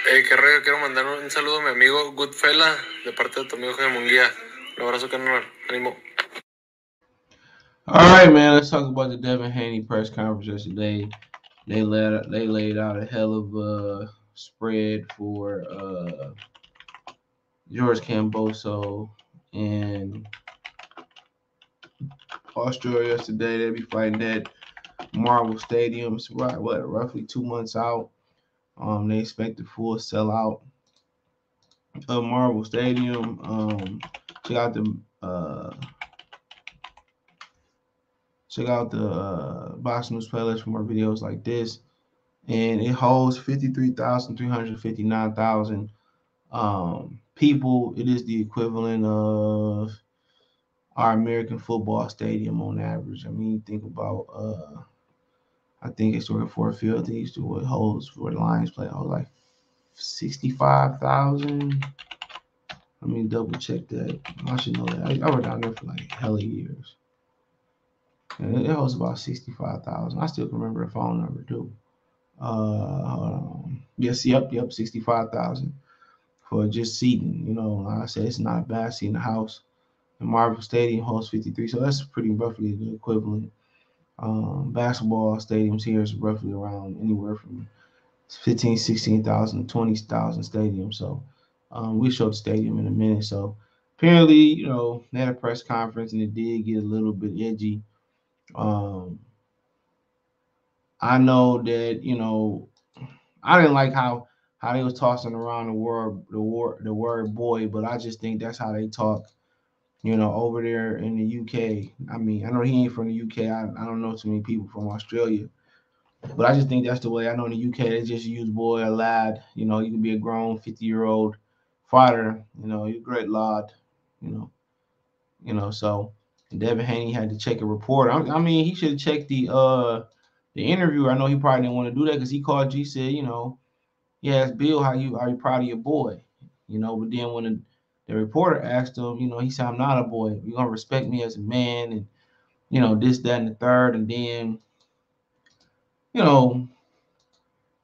Qué rollo, quiero mandar un saludo a mi amigo Goodfella de parte de tu amigo Jaime Munguía. Un abrazo, carnal. Ánimo. All right, man. Let's talk about the Devin Haney press conference yesterday. They laid out a hell of a spread for George Kambosos in Australia yesterday. They'll be fighting at Marvel Stadium. It's roughly 2 months out. They expect a full sellout of Marvel Stadium. Check out the uh, Box News playlist for more videos like this. And it holds 53,359,000 people. It is the equivalent of our American football stadium on average. I mean, you think about, I think it's sort of Ford Field. They used to what holds for the Lions play. Holds like 65,000. Let me double check that. I should know that. I was down there for like hella years. And it holds about 65,000. I still can remember the phone number too. Hold on. Yes, yep, 65,000 for just seating. You know, like I said, it's not a bad seat in the house. The Marvel Stadium holds 53, so that's pretty roughly the equivalent. Basketball stadiums here is roughly around anywhere from 15, 16,000 to 20,000 stadiums. So we'll show the stadium in a minute. So apparently, you know, they had a press conference and it did get a little bit edgy. Um, I know that, you know, I didn't like how they was tossing around the word boy, but I just think that's how they talk, you know, over there in the UK. I mean, I know he ain't from the UK. I don't know too many people from Australia, but I just think that's the way. I know in the UK they just use boy or lad. You know, you can be a grown 50-year-old fighter. You know, you're a great lad. You know, So Devin Haney had to check a report. I mean, he should have checked the interviewer. I know he probably didn't want to do that because he called G said, you know. He asked Bill, "How you proud of your boy?" You know, but then when the reporter asked him, you know, he said, "I'm not a boy. You're gonna respect me as a man," and you know this, that, and the third. And then you know,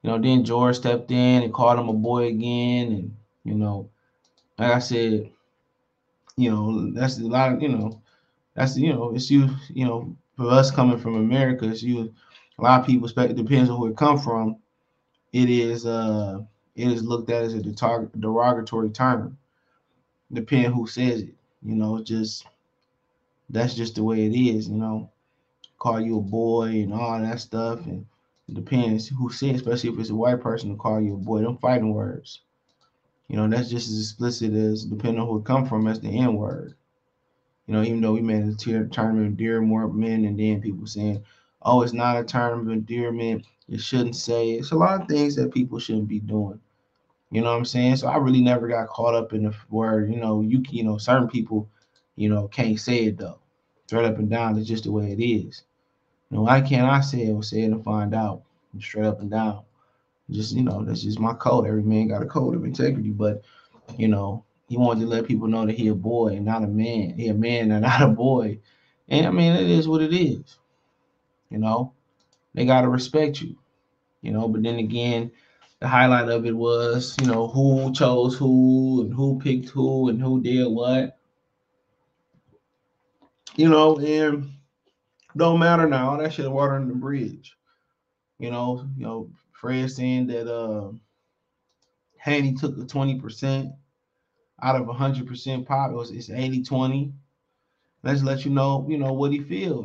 then George stepped in and called him a boy again, and you know, like I said, you know, that's a lot of that's it's for us coming from America, it's you. A lot of people expect it depends on who it come from. It is uh it is looked at as a derogatory term depending who says it. You know, just that's just the way it is. You know, call you a boy and all that stuff, and it depends who says, it, especially if it's a white person to call you a boy. Them fighting words. You know, that's just as explicit as depending on who it come from as the N word. You know, even though we made a term of endearment, and then people saying, "Oh, it's not a term of endearment. You shouldn't say it." It's a lot of things that people shouldn't be doing. You know what I'm saying? So I really never got caught up in the word. Certain people, can't say it though. Straight up and down, it's just the way it is. Why can't I say it? Or say it and find out. Straight up and down. Just that's just my code. Every man got a code of integrity, but he wanted to let people know that he a boy and not a man. He a man and not a boy. And I mean, it is what it is. You know, they gotta respect you. But then again, the highlight of it was, who chose who and who picked who and who did what. And don't matter now. All that shit water under the bridge. Fred saying that Haney took the 20% out of 100% pop. It's 80-20. Let's let what he feel.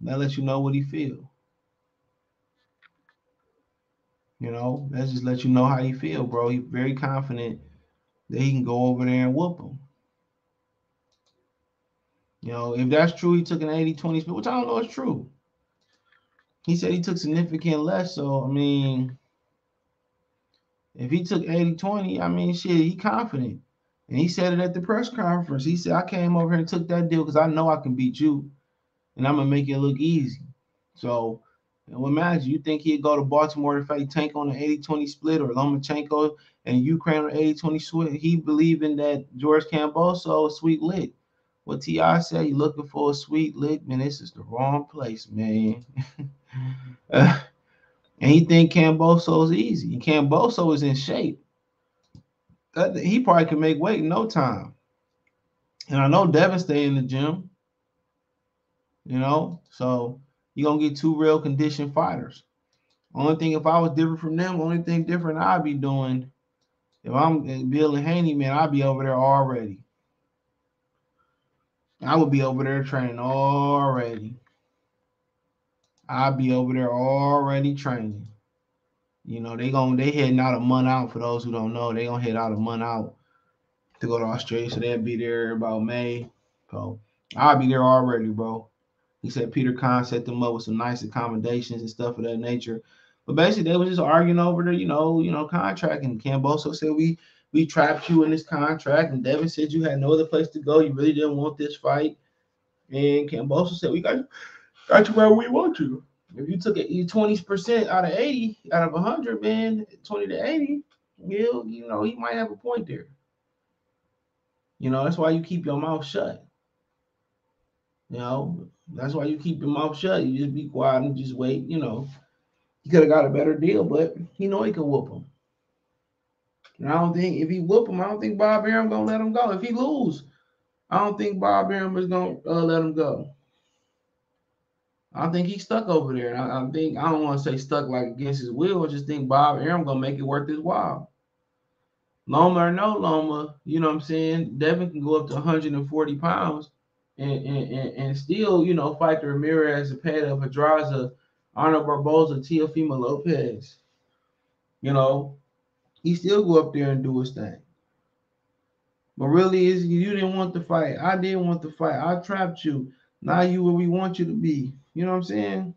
That lets you know what he feel. Let's just let you know how he feel, bro. He's very confident that he can go over there and whoop him. If that's true, he took an 80-20 split, which I don't know is true. He said he took significant less. So, I mean, if he took 80-20, I mean, shit, he confident. And he said it at the press conference. He said, I came over here and took that deal because I know I can beat you, and I'm going to make it look easy. So, imagine, you think he'd go to Baltimore to fight Tank on an 80-20 split or Lomachenko and Ukraine on an 80-20 split? He believing that George Kambosos sweet lick. What T.I. said, you looking for a sweet lick? Man, this is the wrong place, man. And he think Kambosos is easy. Kambosos is in shape. He probably could make weight in no time. And I know Devin stay in the gym. So you're going to get two real conditioned fighters. Only thing, if I was different from them, only thing different I'd be doing, if I'm Bill and Haney, man, I'd be over there already. I would be over there training already. I'd be over there already training. They heading out a month out. For those who don't know, they gonna head out a month out to go to Australia. So they'll be there about May. So I'll be there already, bro. He said Peter Khan set them up with some nice accommodations and stuff of that nature. But basically, they was just arguing over the, contract. And Kambosos said we trapped you in this contract, and Devin said you had no other place to go. You really didn't want this fight. And Kambosos said we got you where we want you. If you took it 20% out of 80, out of 100, man, 20 to 80, he might have a point there. That's why you keep your mouth shut. That's why you keep your mouth shut. You just be quiet and just wait. He could have got a better deal, but he could whoop him. And I don't think if he whoop him, I don't think Bob Arum gonna let him go. If he lose, I don't think Bob Arum is gonna let him go. I think he's stuck over there. I don't want to say stuck like against his will. I just think Bob Arum gonna make it worth his while. Loma or no Loma, you know what I'm saying? Devin can go up to 140 pounds and still, fight the Ramirez, Zepeda, Pedraza, Arnold Barboza, Teofimo Lopez. He still go up there and do his thing. But really, you didn't want the fight. I didn't want the fight. I trapped you. Now you where we want you to be. You know what I'm saying?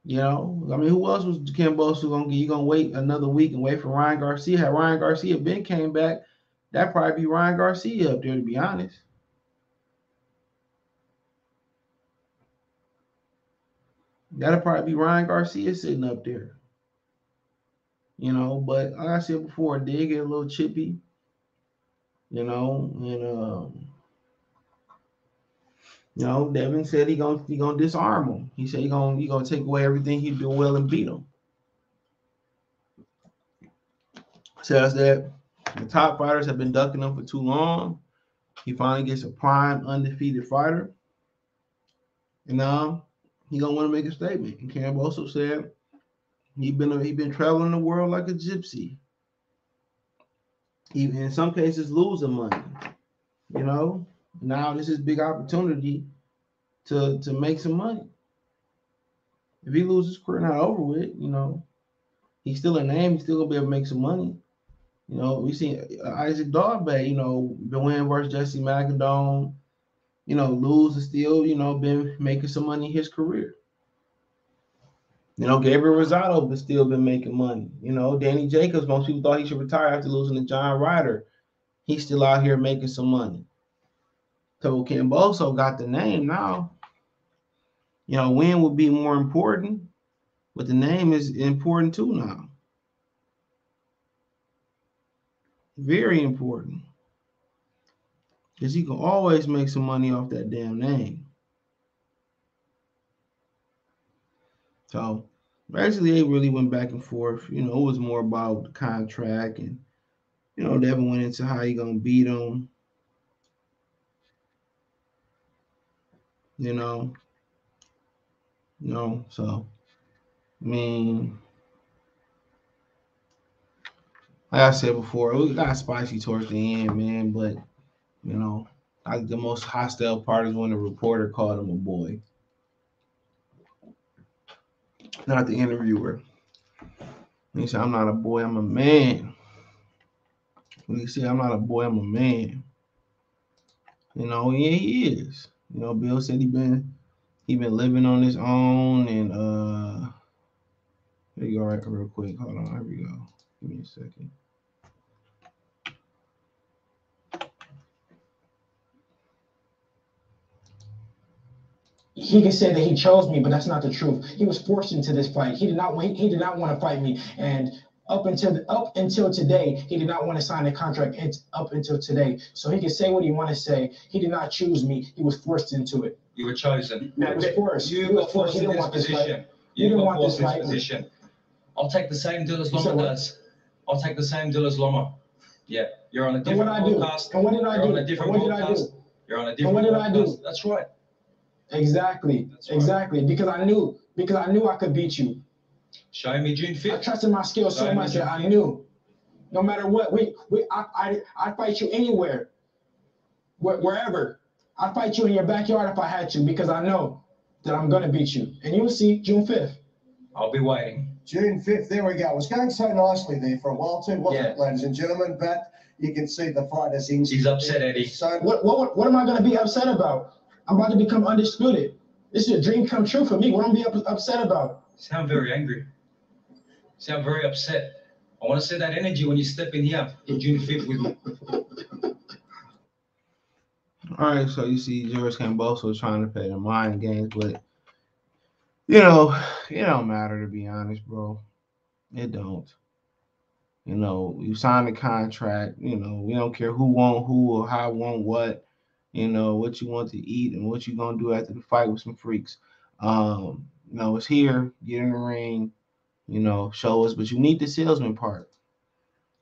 Who else was Kambosos gonna get? You gonna wait another week and wait for Ryan Garcia? Had Ryan Garcia been came back, that'd probably be Ryan Garcia up there, to be honest. That'll probably be Ryan Garcia sitting up there. But like I said before, it did get a little chippy. Devin said he gonna disarm him. He said he gonna take away everything he do well and beat him. Says that the top fighters have been ducking him for too long. He finally gets a prime undefeated fighter, and he gonna want to make a statement. And Kambosos said he been traveling the world like a gypsy. Even in some cases losing money. Now this is big opportunity to make some money. If he loses career, not over with, he's still a name. He's still gonna be able to make some money. We seen Isaac Dogbe, been winning versus Jesse McIndoe, lose and still, been making some money in his career. Gabriel Rosado has still been making money. Danny Jacobs, most people thought he should retire after losing to John Ryder. He's still out here making some money. So Kambosos got the name now. Win would be more important, but the name is important too now. Very important. Because he can always make some money off that damn name. So basically they really went back and forth. It was more about the contract, and Devin went into how he gonna beat him. So like I said before, it got spicy towards the end, man. But like the most hostile part is when the reporter called him a boy, not the interviewer. He said, "I'm not a boy, I'm a man." When he said, "I'm not a boy, I'm a man," yeah, he is. Bill said he been living on his own, and here you go, right, real quick. Hold on, here we go. Give me a second. He can say that he chose me, but that's not the truth. He was forced into this fight. He did not wait. He did not want to fight me, and up until today, he did not want to sign a contract. It's up until today, so he can say what he want to say. He did not choose me. He was forced into it. You were chosen. He was forced. You were forced in this position. You didn't want this fight. I'll take the same deal as long as it does. I'll take the same deal as Loma. Yeah, you're on a And different what I do? podcast. And what did I You're do? on a different And what did I podcast. do? You're on a And different what did I do? podcast. That's right. Exactly. That's right. Exactly. Because I knew I could beat you. Show me June I 5th. trusted my skills so Show me much June that I 5th. knew, no matter what, I'd fight you anywhere, wherever. I'd fight you in your backyard if I had to, because I know that I'm gonna beat you. And you'll see June 5th. I'll be waiting. June 5th, there we go. It was going so nicely there for a while too, wasn't Yeah. it, ladies and gentlemen? But you can see the fighter's instinct. He's upset, Eddie. So What am I gonna be upset about? I'm about to become undisputed. This is a dream come true for me. What am I gonna be upset about? You sound very angry. You sound very upset. I want to see that energy when you step in here in June 5th with me. All right, so you see George Kambosos trying to play the mind games, but you know, it don't matter, to be honest, bro. It don't. You know, you signed a contract. You know, we don't care who want who or how want what. You know what you want to eat and what you gonna do after the fight with some freaks. You know, it's here. Get in the ring. You know, show us. But you need the salesman part.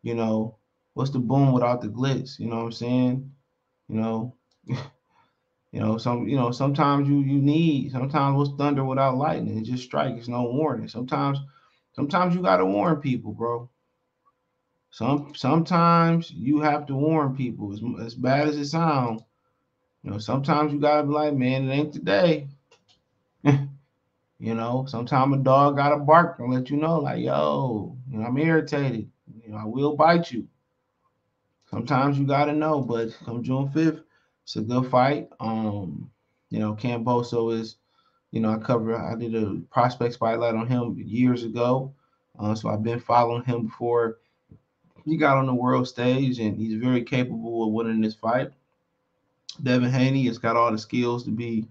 You know, what's the boom without the glitz? You know what I'm saying? You know, sometimes you need sometimes what's thunder without lightning? It just strikes. It's no warning. Sometimes you gotta warn people, bro. Sometimes you have to warn people. As bad as it sounds, you know, sometimes you gotta be like, man, it ain't today. You know, sometimes a dog gotta bark and let you know, like, yo, you know, I'm irritated. You know, I will bite you. Sometimes you gotta know, but come June 5th, it's a good fight. You know, Kamboso is, you know, I did a prospect spotlight on him years ago. So I've been following him before he got on the world stage, and he's very capable of winning this fight. Devin Haney has got all the skills to be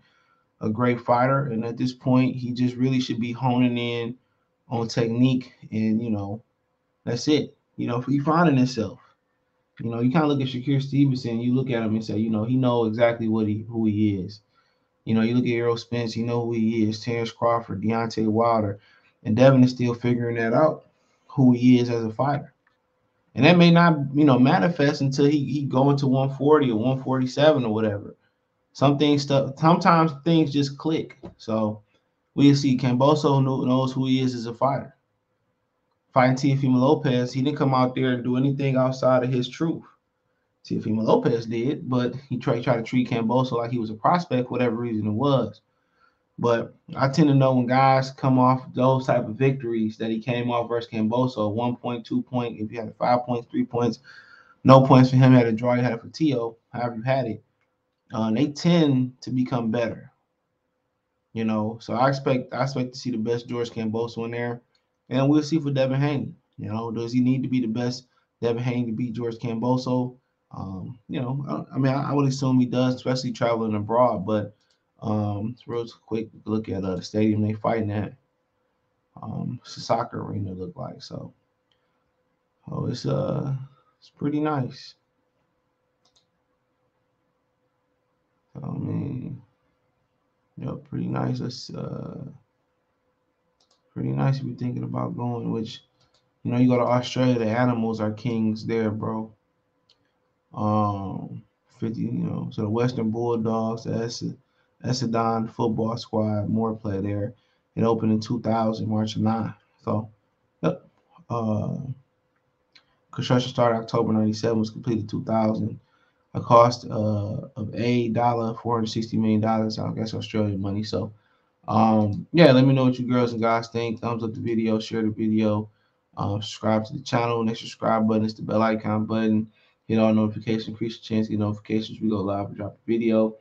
a great fighter, and at this point, he just really should be honing in on technique, and you know, that's it. You know, he finding himself. You know, you kind of look at Shakir Stevenson, you look at him and say, you know, he know exactly who he is. You know, you look at Errol Spence, you know who he is. Terrence Crawford, Deontay Wilder, and Devin is still figuring that out, who he is as a fighter. And that may not, you know, manifest until he go into 140 or 147 or whatever. Sometimes things just click. So we'll see. Kamboso knows who he is as a fighter. Fighting Teofimo Lopez, he didn't come out there and do anything outside of his truth. Teofimo Lopez did, but he tried to treat Kamboso like he was a prospect, whatever reason it was. But I tend to know when guys come off those type of victories that he came off versus Kamboso, 1 point, 2 point, if you had 5 points, 3 points, no points for him, you had a draw, you had it for Tio, however you had it. They tend to become better. You know, so I expect to see the best George Kamboso in there, and we'll see for Devin Haney. You know, does he need to be the best Devin Haney to beat George Kamboso? You know, I mean, I would assume he does, especially traveling abroad. But it's real quick look at the stadium they fighting at. It's a soccer arena look like so. Oh, it's pretty nice. I mean, yeah, pretty nice. It's pretty nice if you're thinking about going. Which you know, you go to Australia, the animals are kings there, bro. 50, you know, so the Western Bulldogs, the Essendon football squad, more play there. It opened in 2000, March 9th. So, yep. Construction started October 97, was completed 2000. A cost of $460 million. I guess Australian money. So, yeah, let me know what you girls and guys think. Thumbs up the video, share the video, subscribe to the channel. Next subscribe button is the bell icon button. Hit all notifications, increase your chance to get notifications. We go live and drop a video.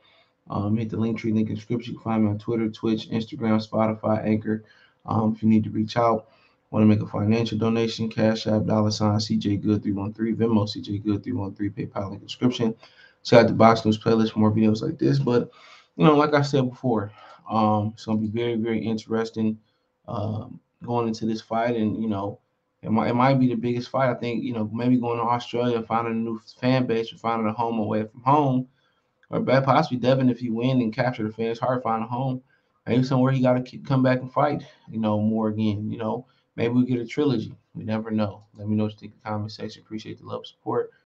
Hit the link tree link in the description. You can find me on Twitter, Twitch, Instagram, Spotify, Anchor. If you need to reach out, want to make a financial donation, Cash App, $sign CJ Good 313, Venmo CJ Good 313, PayPal link in the description. Check out the Box News playlist for more videos like this. But you know, like I said before, it's gonna be very, very interesting going into this fight, and you know, it might be the biggest fight. I think you know maybe going to Australia, finding a new fan base, or finding a home away from home, or possibly Devin if you win and capture the fans, hard to find a home. Maybe somewhere he got to come back and fight, you know, more again. You know, maybe we get a trilogy. We never know. Let me know what you think in the comment section. Appreciate the love, support.